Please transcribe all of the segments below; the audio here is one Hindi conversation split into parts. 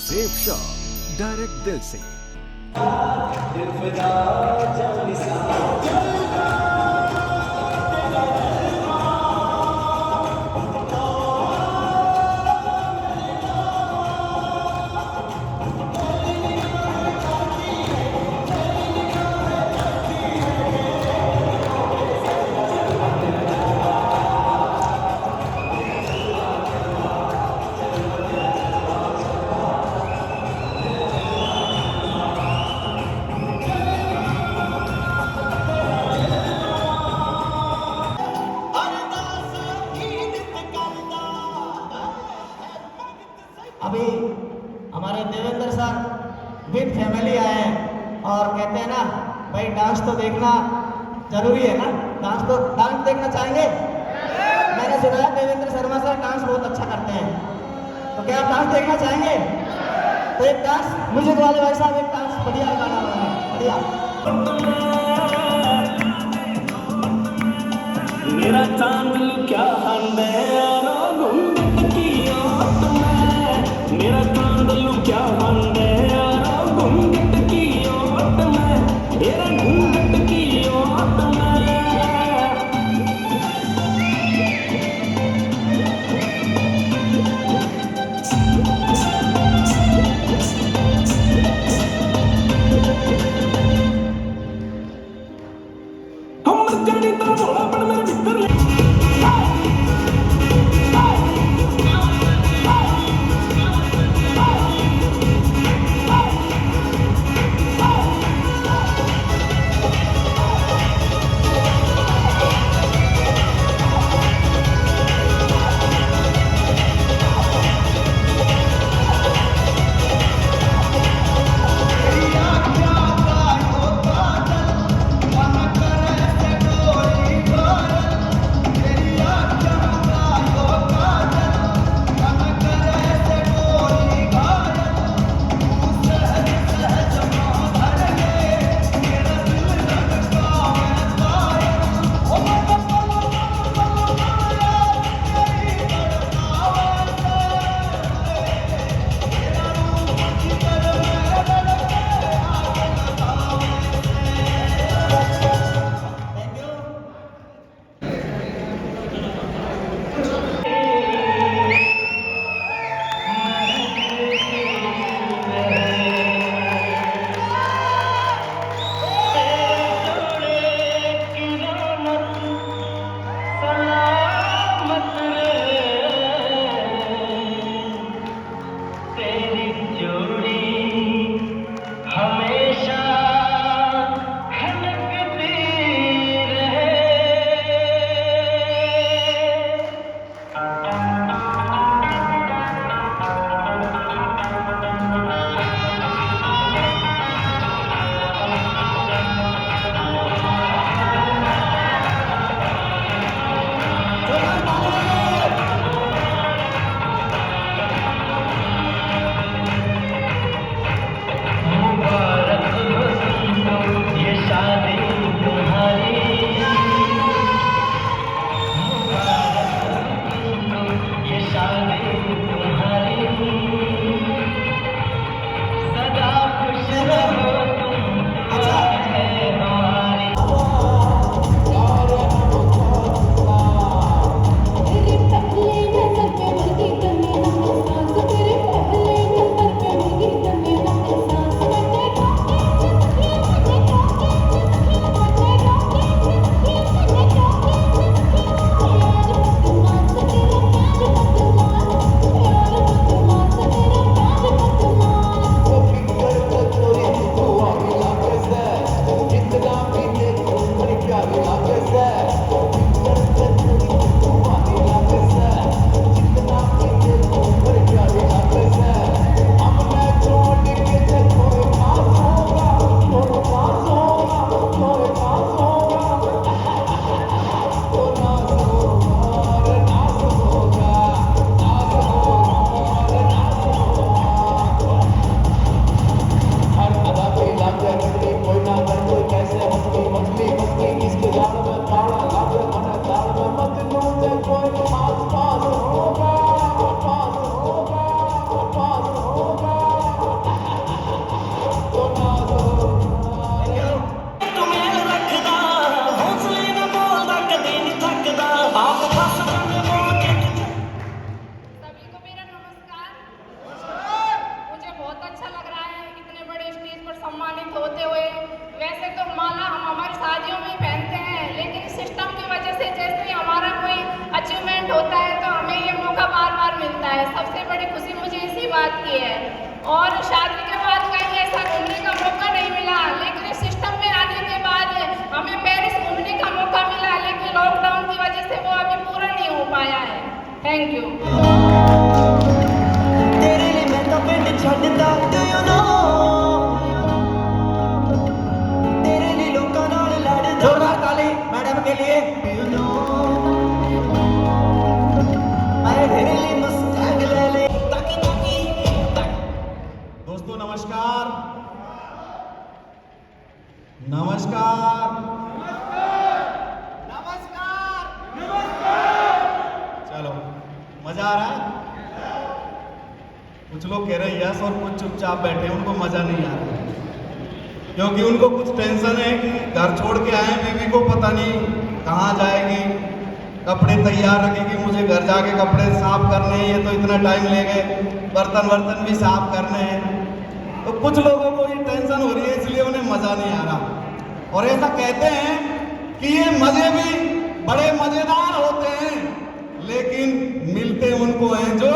सेफ शॉप डायरेक्ट दिल से। अभी हमारे देवेंद्र सर विद फैमिली आए हैं और कहते हैं ना भाई डांस तो देखना जरूरी है ना, डांस देखना चाहेंगे। मैंने सुना है देवेंद्र शर्मा सर डांस बहुत अच्छा करते हैं, तो क्या आप डांस देखना चाहेंगे? तो एक डांस म्यूजिक वाले भाई साहब एक डांस बढ़िया गाना बनाए, बढ़िया। मेरा चांद क्या हंड यारो घूंघट की ओट में, मेरा चांद क्या हंड यारो घूंघट की ओट में, मेरा घूंघट की ओट में। हम मर जाने तो बोला पर मेरे भीतर आप बस बन बोले। सभी को मेरा नमस्कार। मुझे बहुत अच्छा लग रहा है इतने बड़े स्टेज पर सम्मानित होते हुए। वैसे तो माला हम हमारी शादियों में पहनते हैं, लेकिन सिस्टम की वजह से जैसे ही हमारा कोई अचीवमेंट होता है तो हमें ये मौका बार बार मिलता है। सबसे बड़ी खुशी मुझे इसी बात की है। और शादी के बाद कहीं ऐसा घूमने का मौका नहीं मिला, लेकिन इस सिस्टम में आने के बाद हमें पेरिस घूमने का मौका मिला, लेकिन लॉकडाउन की वजह से वो अभी पूरा नहीं हो पाया है। Thank you. तेरे लिए मैं तो पिंड छड्डदा, do you know? तेरे लिए लोकां नाल लड़दा। जोरदार ताली मैडम के लिए। You know? मैं तेरे लिए मुस्ताक ले ले। ताकी ताकी दोस्तों नमस्कार। नमस्कार। चलो मजा आ रहा है। कुछ लोग कह रहे हैं यस और कुछ चुपचाप बैठे हैं, उनको मजा नहीं आ रहा क्योंकि उनको कुछ टेंशन है कि घर छोड़ के आए, बीवी को पता नहीं कहाँ जाएगी, कपड़े तैयार रखेगी, मुझे घर जाके कपड़े साफ करने हैं, ये तो इतना टाइम ले गए, बर्तन वर्तन भी साफ करने हैं। तो कुछ लोगों को ये टेंशन हो रही है, इसलिए उन्हें मजा नहीं आ रहा। और ऐसा कहते हैं कि ये मजे भी बड़े मजेदार होते हैं, लेकिन मिलते उनको हैं जो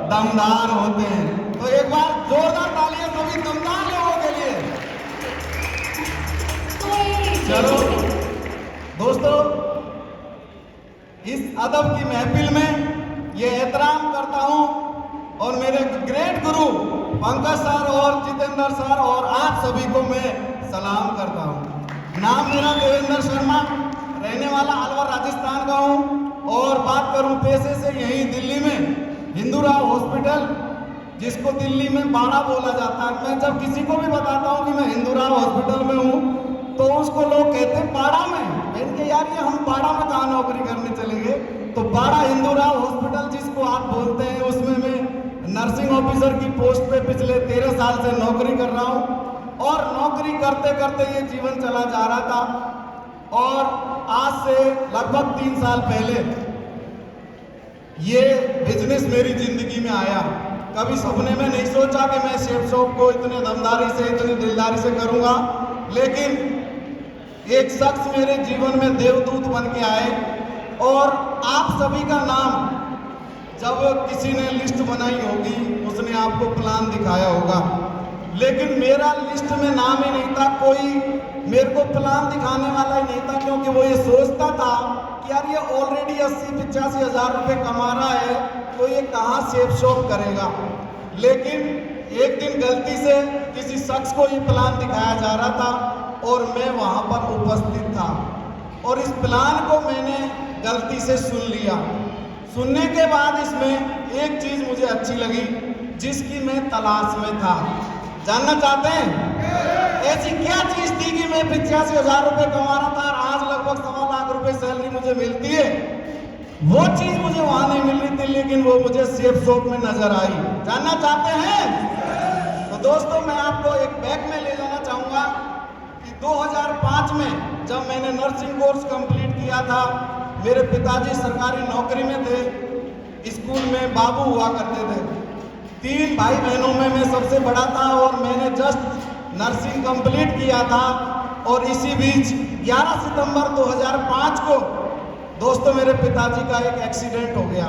दमदार होते हैं। तो एक बार जोरदार तालियां सभी दमदार लोगों के लिए। चलो दोस्तों, इस अदब की महफिल में ये एहतराम करता हूं और मेरे ग्रेट गुरु पंकज सर और जितेंद्र सर और आप सभी को मैं सलाम करता हूं। नाम मेरा देवेंद्र शर्मा, रहने वाला अलवर राजस्थान का हूं और बात करूं पेशे से यहीं दिल्ली में हिंदूराव हॉस्पिटल, जिसको दिल्ली में बाड़ा बोला जाता है। मैं जब किसी को भी बताता हूं कि मैं हिंदूराव हॉस्पिटल में हूं तो उसको लोग कहते हैं बाड़ा में। मैंने कहा यार ये हम बाड़ा में कहाँ नौकरी करने चलेंगे। तो बाड़ा हिंदूराव हॉस्पिटल जिसको आप बोलते हैं, उसमें मैं नर्सिंग ऑफिसर की पोस्ट पे पिछले 13 साल से नौकरी कर रहा हूँ। और नौकरी करते करते ये जीवन चला जा रहा था और आज से लगभग 3 साल पहले ये बिजनेस मेरी जिंदगी में आया। कभी सपने में नहीं सोचा कि मैं शेफ शॉप को इतने दमदारी से, इतनी दिलदारी से करूंगा, लेकिन एक शख्स मेरे जीवन में देवदूत बन के आए। और आप सभी का नाम जब किसी ने लिस्ट बनाई होगी, उसने आपको प्लान दिखाया होगा, लेकिन मेरा लिस्ट में नाम ही नहीं था। कोई मेरे को प्लान दिखाने वाला ही नहीं था, क्योंकि वो ये सोचता था कि यार ये ऑलरेडी 80-85 हज़ार रुपये कमा रहा है, तो ये कहाँ सेफ शॉप करेगा। लेकिन एक दिन गलती से किसी शख्स को ये प्लान दिखाया जा रहा था और मैं वहाँ पर उपस्थित था और इस प्लान को मैंने गलती से सुन लिया। सुनने के बाद इसमें एक चीज़ मुझे अच्छी लगी जिसकी मैं तलाश में था। जानना चाहते हैं ऐसी क्या चीज थी कि मैं 85,000 रुपये कमा रहा था और आज लगभग 1.25 लाख रुपए सैलरी मुझे मिलती है। वो चीज मुझे वहां नहीं मिल रही थी, लेकिन वो मुझे सेफ शॉप में नजर आई। जानना चाहते हैं? तो दोस्तों मैं आपको एक बैक में ले जाना चाहूंगा कि 2005 में जब मैंने नर्सिंग कोर्स कंप्लीट किया था, मेरे पिताजी सरकारी नौकरी में थे, स्कूल में बाबू हुआ करते थे। 3 भाई बहनों में मैं सबसे बड़ा था और मैंने जस्ट नर्सिंग कंप्लीट किया था। और इसी बीच 11 सितंबर 2005 को दोस्तों मेरे पिताजी का एक एक्सीडेंट हो गया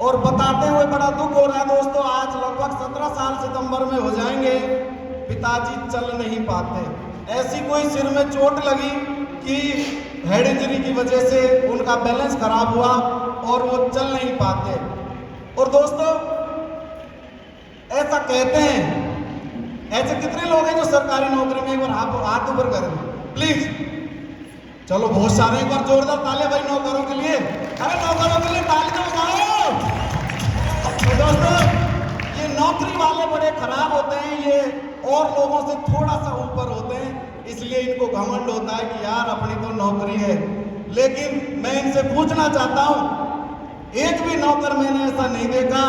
और बताते हुए बड़ा दुख हो रहा है दोस्तों। आज लगभग 17 साल सितंबर में हो जाएंगे, पिताजी चल नहीं पाते। ऐसी कोई सिर में चोट लगी कि हेड इंजरी की वजह से उनका बैलेंस खराब हुआ और वो चल नहीं पाते। और दोस्तों ऐसा कहते हैं, ऐसे कितने लोग हैं जो सरकारी नौकरी में, एक बार हाथ ऊपर करें प्लीज। चलो बहुत सारे, एक बार जोरदार तालियां भाई नौकरों के लिए। अरे नौकरों के लिए ताली तो बजाओ। तो दोस्तों ये नौकरी वाले बड़े खराब होते हैं, ये और लोगों से थोड़ा सा ऊपर होते हैं, इसलिए इनको घमंड होता है कि यार अपनी तो नौकरी है। लेकिन मैं इनसे पूछना चाहता हूं, एक भी नौकर मैंने ऐसा नहीं देखा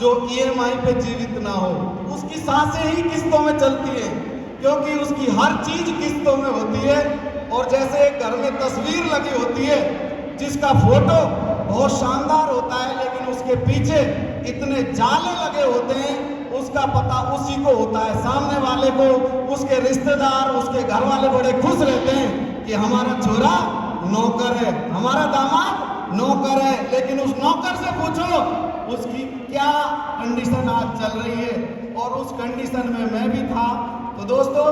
जो EMI पे जीवित ना हो। उसकी सांसें ही किस्तों में चलती है, क्योंकि उसकी हर चीज किस्तों में होती है। और जैसे एक घर में तस्वीर लगी होती है, जिसका फोटो बहुत शानदार होता है लेकिन उसके पीछे इतने जाले लगे होते हैं, उसका पता उसी को होता है, सामने वाले को। उसके रिश्तेदार, उसके घर वाले बड़े खुश रहते हैं कि हमारा छोरा नौकर है, हमारा दामाद नौकर है। लेकिन उस नौकर से पूछो उसकी क्या कंडीशन आज चल रही है, और उस कंडीशन में मैं भी था। तो दोस्तों,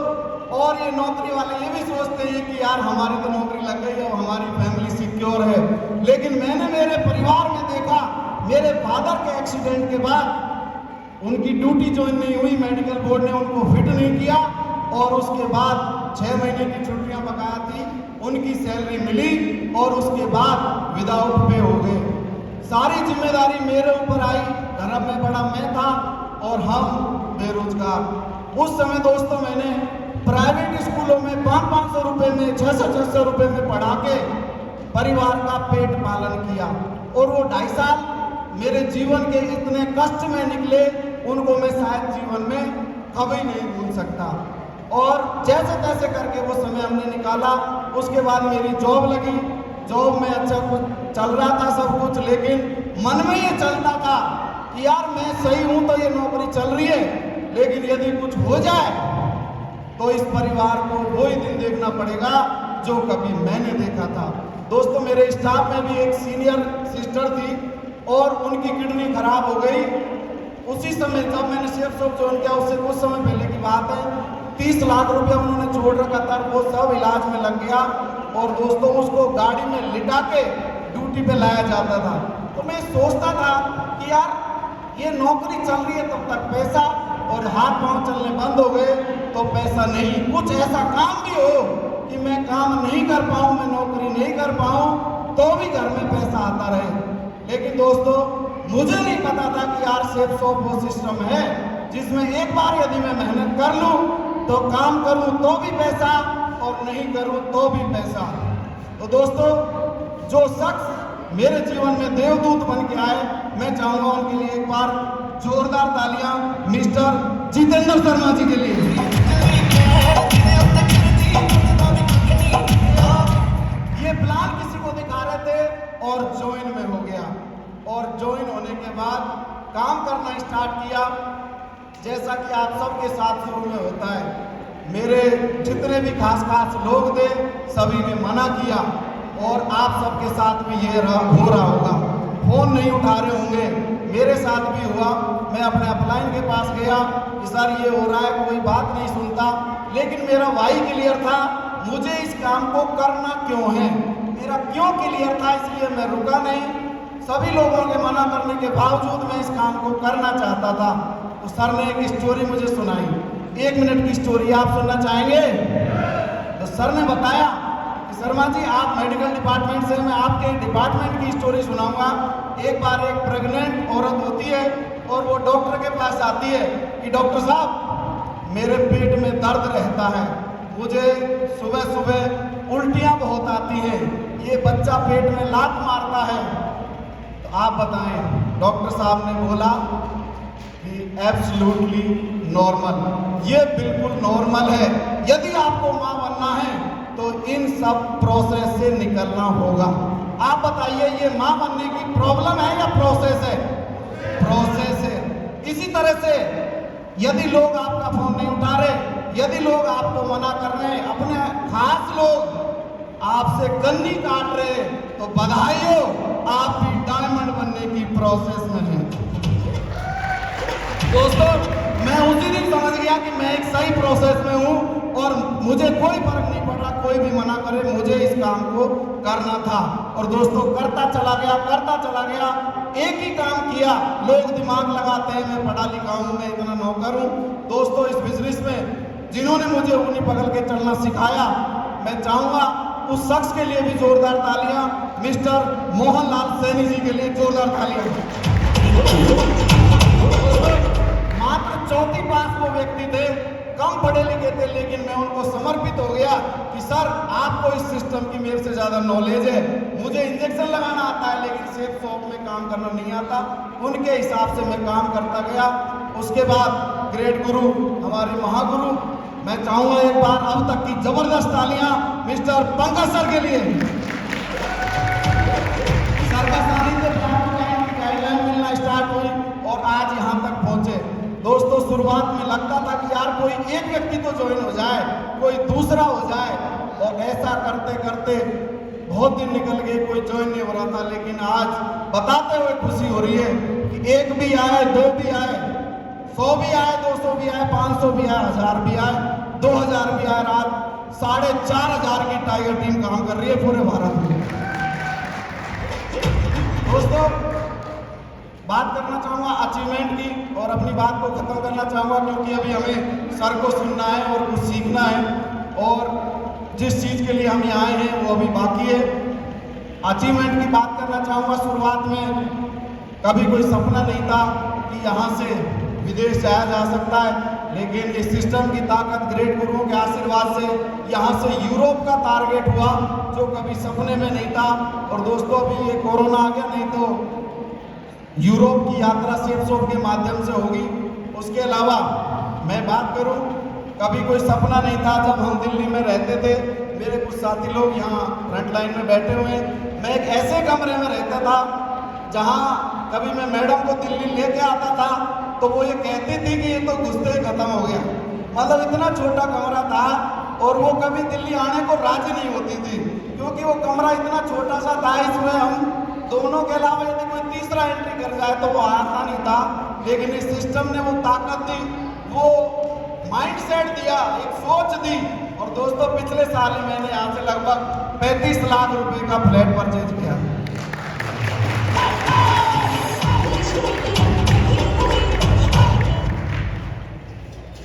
और ये नौकरी वाले ये भी सोचते हैं कि यार हमारी तो नौकरी लग गई है और हमारी फैमिली सिक्योर है। लेकिन मैंने मेरे परिवार में देखा, मेरे फादर के एक्सीडेंट के बाद उनकी ड्यूटी ज्वाइन नहीं हुई, मेडिकल बोर्ड ने उनको फिट नहीं किया, और उसके बाद 6 महीने की छुट्टियां बकाया थी, उनकी सैलरी मिली और उसके बाद विदाउट पे हो गए। सारी जिम्मेदारी मेरे ऊपर आई, घर में बड़ा मैं था और हम बेरोजगार। उस समय दोस्तों मैंने प्राइवेट स्कूलों में 500-500 रुपए में, 600-600 रुपए में पढ़ा के परिवार का पेट पालन किया, और वो 2.5 साल मेरे जीवन के इतने कष्ट में निकले, उनको मैं शायद जीवन में कभी नहीं भूल सकता। और जैसे तैसे करके वो समय हमने निकाला। उसके बाद मेरी जॉब लगी, जॉब में अच्छा कुछ चल रहा था सब कुछ, लेकिन मन में ये चलता था कि यार मैं सही हूं तो ये नौकरी चल रही है, लेकिन यदि कुछ हो जाए तो इस परिवार को वही दिन देखना पड़ेगा जो कभी मैंने देखा था। दोस्तों, मेरे स्टाफ में भी एक सीनियर सिस्टर थी और उनकी किडनी खराब हो गई। उसी समय जब मैंने सेफ शॉप ज्वाइन किया, उससे कुछ समय पहले की बात है, 30 लाख रुपया उन्होंने छोड़ रखा था, वो सब इलाज में लग गया। और दोस्तों, उसको गाड़ी में लिटा के ड्यूटी पे लाया जाता था। तो मैं सोचता था कि यार ये नौकरी चल रही है तब तक पैसा, और हाथ पांव चलने बंद हो गए तो पैसा नहीं। कुछ ऐसा काम भी हो कि मैं काम नहीं कर पाऊं, मैं नौकरी नहीं कर पाऊं, तो भी घर में पैसा आता रहे। लेकिन दोस्तों, मुझे नहीं पता था कि यार सेफ शॉप वो सिस्टम है जिसमें एक बार यदि मैं मेहनत कर लूं तो काम करूं तो भी पैसा, और नहीं करूं तो भी पैसा। तो दोस्तों, जो शख्स मेरे जीवन में देवदूत बन के आए, मैं चाहूंगा उनके लिए एक बार जोरदार तालियां मिस्टर जितेंद्र शर्मा जी के लिए। ये प्लान किसी को दिखा रहे थे और ज्वाइन में हो गया, और ज्वाइन होने के बाद काम करना स्टार्ट किया। जैसा कि आप सबके साथ शुरू में होता है, मेरे जितने भी खास लोग थे सभी ने मना किया, और आप सबके साथ भी ये हो रहा होगा। फोन नहीं उठा रहे होंगे, मेरे साथ भी हुआ। मैं अपने अपलाइन के पास गया कि सर ये हो रहा है, कोई बात नहीं सुनता। लेकिन मेरा वाई क्लियर था, मुझे इस काम को करना क्यों है, मेरा क्यों क्लियर था, इसलिए मैं रुका नहीं। सभी लोगों के मना करने के बावजूद मैं इस काम को करना चाहता था। तो सर ने एक स्टोरी मुझे सुनाई, 1 मिनट की स्टोरी, आप सुनना चाहेंगे? तो सर ने बताया कि शर्मा जी, आप मेडिकल डिपार्टमेंट से, मैं आपके डिपार्टमेंट की स्टोरी सुनाऊंगा। एक बार एक प्रेग्नेंट औरत होती है और वो डॉक्टर के पास आती है कि डॉक्टर साहब, मेरे पेट में दर्द रहता है, मुझे सुबह सुबह उल्टियां बहुत आती हैं, ये बच्चा पेट में लात मारता है, तो आप बताएं। डॉक्टर साहब ने बोला कि एब्सोल्युटली नॉर्मल, ये बिल्कुल नॉर्मल है। यदि आपको मां बनना है तो इन सब प्रोसेस से निकलना होगा। आप बताइए, ये मां बनने की प्रॉब्लम है या प्रोसेस है? प्रोसेस है। इसी तरह से यदि लोग आपका फोन नहीं उठा रहे, यदि लोग आपको मना कर रहे हैं, अपने खास लोग आपसे कन्नी काट रहे, तो बधाई हो, आप भी डायमंड बनने की प्रोसेस में हैं। दोस्तों, मैं उसी दिन समझ गया कि मैं एक सही प्रोसेस में हूं, और मुझे कोई फर्क नहीं पड़ रहा, कोई भी मना करे, मुझे इस काम को करना था। और दोस्तों, करता चला गया, एक ही काम किया। लोग दिमाग लगाते हैं मैं पढ़ा लिखा हूं, मैं इतना नौकर हूं। दोस्तों, इस बिजनेस में जिन्होंने मुझे उंगली पकड़ के चलना सिखाया, मैं चाहूंगा उस शख्स के लिए भी जोरदार तालियां, मिस्टर मोहनलाल सैनी जी के लिए जोरदार तालियां। मात्र 4वीं पास वो व्यक्ति थे, कम पढ़े लिखे थे, लेकिन मैं उनको समर्पित हो गया कि सर, आपको इस सिस्टम की मेरे से ज़्यादा नॉलेज है, मुझे इंजेक्शन लगाना आता है लेकिन सेफ शॉप में काम करना नहीं आता। उनके हिसाब से मैं काम करता गया। उसके बाद ग्रेट गुरु, हमारे महागुरु, मैं चाहूँगा एक बार अब तक की जबरदस्त तालियां मिस्टर पंकज सर के लिए। शुरुआत में लगता था कि यार कोई एक व्यक्ति तो ज्वाइन हो जाए, कोई दूसरा हो जाए, और ऐसा करते करते बहुत दिन निकल गए, कोई ज्वाइन नहीं हो रहा था। लेकिन आज बताते हुए खुशी हो रही है कि एक भी आए, दो भी आए, 100 भी आए, 200 भी आए, 500 भी आए, 1000 भी आए, 2000 भी आए, रात 4500 की टाइगर टीम काम कर रही है पूरे भारत में। दोस्तों, बात करना चाहूँगा अचीवमेंट की और अपनी बात को खत्म करना चाहूँगा, क्योंकि अभी हमें सर को सुनना है और कुछ सीखना है, और जिस चीज़ के लिए हम यहाँ आए हैं वो अभी बाकी है। अचीवमेंट की बात करना चाहूँगा। शुरुआत में कभी कोई सपना नहीं था कि यहाँ से विदेश जाया जा सकता है, लेकिन इस सिस्टम की ताकत, ग्रेट गुरुओं के आशीर्वाद से यहाँ से यूरोप का टारगेट हुआ, जो कभी सपने में नहीं था। और दोस्तों, अभी ये कोरोना आ गया, नहीं तो यूरोप की यात्रा सेफ शॉप के माध्यम से होगी। उसके अलावा मैं बात करूं, कभी कोई सपना नहीं था। जब हम दिल्ली में रहते थे, मेरे कुछ साथी लोग यहाँ फ्रंट लाइन में बैठे हुए हैं, मैं एक ऐसे कमरे में रहता था जहाँ कभी मैं मैडम को दिल्ली लेके आता था तो वो ये कहती थी कि ये तो घुसते ही खत्म हो गया। मतलब इतना छोटा कमरा था, और वो कभी दिल्ली आने को राजी नहीं होती थी, क्योंकि वो कमरा इतना छोटा सा था। इसमें हम दोनों के अलावा यदि कोई तीसरा एंट्री कर जाए तो वो आता नहीं था। लेकिन इस सिस्टम ने वो ताकत दी, वो माइंडसेट दिया, एक सोच दी। और दोस्तों, पिछले साल ही मैंने यहाँ से लगभग 35 लाख रुपए का फ्लैट परचेज किया।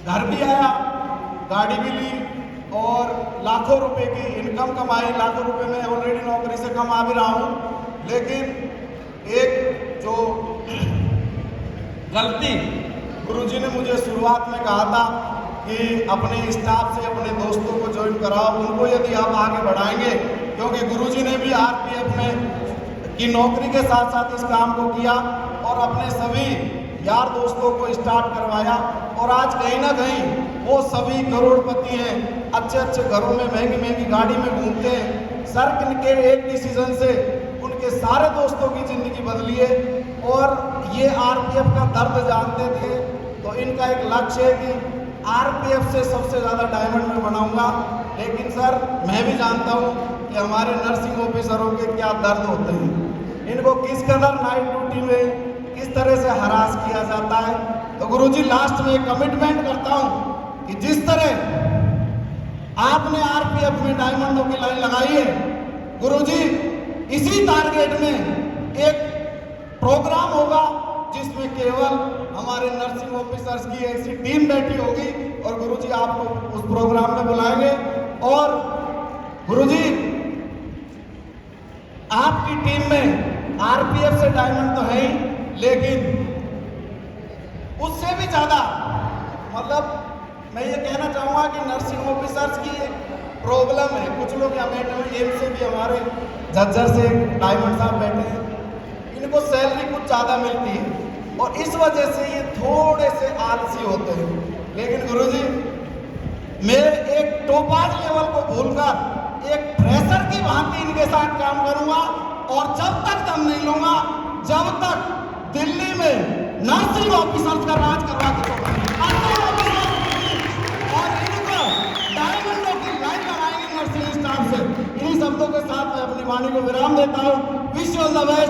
घर भी आया, गाड़ी भी ली, और लाखों रुपए की इनकम कमाई। लाखों रुपए में ऑलरेडी नौकरी से कमा भी रहा हूँ। लेकिन एक जो गलती गुरुजी ने मुझे शुरुआत में कहा था कि अपने स्टाफ से अपने दोस्तों को ज्वाइन कराओ, उनको यदि आप आगे बढ़ाएंगे, क्योंकि गुरुजी ने भी आरपीएफ में की नौकरी के साथ साथ इस काम को किया और अपने सभी यार दोस्तों को स्टार्ट करवाया। और आज कहीं ना कहीं वो सभी करोड़पति हैं, अच्छे अच्छे घरों में महंगी महंगी गाड़ी में घूमते हैं। सर के एक डिसीजन से उनके सारे दोस्तों की जिंदगी बदली है, और ये आरपीएफ का दर्द जानते थे। तो इनका एक लक्ष्य है कि आरपीएफ से सबसे ज़्यादा डायमंड में बनाऊंगा। लेकिन सर, मैं भी जानता हूँ कि हमारे नर्सिंग ऑफिसरों के क्या दर्द होते हैं, इनको किस कदर नाइट ड्यूटी में किस तरह से हरास किया जाता है। तो गुरुजी, लास्ट में कमिटमेंट करता हूँ कि जिस तरह आपने आरपीएफ में डायमंडों की लाइन लगाई है, गुरुजी इसी टारगेट में एक प्रोग्राम होगा जिसमें केवल हमारे नर्सिंग ऑफिसर्स की ऐसी टीम बैठी होगी, और गुरुजी आपको उस प्रोग्राम में बुलाएंगे। और गुरुजी, आपकी टीम में आरपीएफ से डायमंड तो है ही, लेकिन उससे भी ज्यादा, मतलब मैं ये कहना चाहूँगा कि नर्सिंग ऑफिसर्स की प्रॉब्लम है। कुछ लोग यहाँ बैठे हुए, एम्स से भी हमारे झज्जर से डायमंड साहब बैठे हैं, इनको सैलरी कुछ ज़्यादा मिलती है और इस वजह से ये थोड़े से आलसी होते हैं। लेकिन गुरुजी, मैं एक टोपाज लेवल को भूलकर एक फ्रेशर की भांति इनके साथ काम करूंगा, और जब तक दम नहीं लूंगा, जब तक दिल्ली में नर्सिंग ऑफिसर्स का राज करवा के और इनको डायमंडों की लाइन लगाएंगे नर्सिंग स्टाफ से। इन्हीं शब्दों के साथ मैं अपनी वाणी को विराम देता हूँ। Wish you all the best.